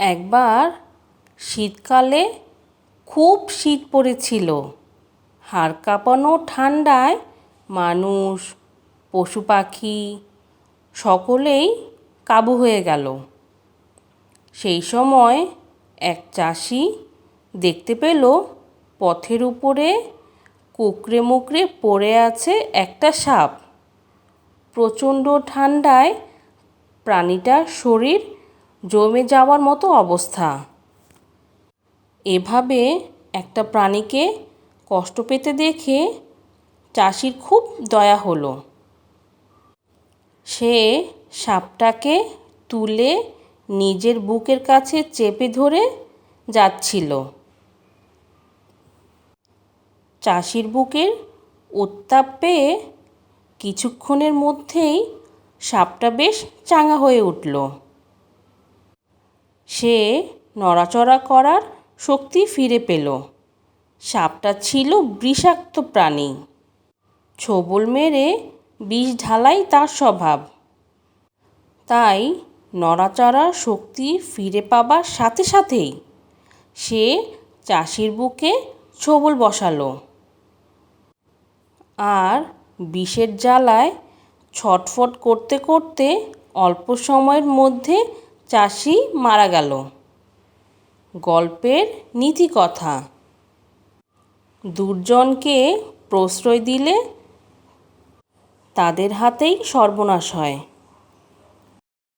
একবার শীতকালে খুব শীত পড়েছিল। হাড় কাঁপানো ঠান্ডায় মানুষ, পশু পাখি সকলেই কাবু হয়ে গেল। সেই সময় এক চাষি দেখতে পেল পথের উপরে কুঁকড়ে মুকড়ে পড়ে আছে একটা সাপ। প্রচণ্ড ঠান্ডায় প্রাণীটার শরীর জমে যাওয়ার মতো অবস্থা। এভাবে একটা প্রাণীকে কষ্ট পেতে দেখে চাষির খুব দয়া হলো। সে সাপটাকে তুলে নিজের বুকের কাছে চেপে ধরে যাচ্ছিল। চাষির বুকের উত্তাপ পেয়ে কিছুক্ষণের মধ্যেই সাপটা বেশ চাঙ্গা হয়ে উঠল। সে নড়াচড়া করার শক্তি ফিরে পেল। সাপটা ছিল বিষাক্ত প্রাণী। ছোবল মেরে বিষ ঢালাই তার স্বভাব। তাই নড়াচড়ার শক্তি ফিরে পাবার সাথে সাথেই সে চাষির বুকে ছোবল বসালো। আর বিষের জ্বালায় ছটফট করতে করতে অল্প সময়ের মধ্যে চাষি মারা গেল। গল্পের নীতিকথা: দুর্জনকে প্রশ্রয় দিলে তাদের হাতেই সর্বনাশ হয়।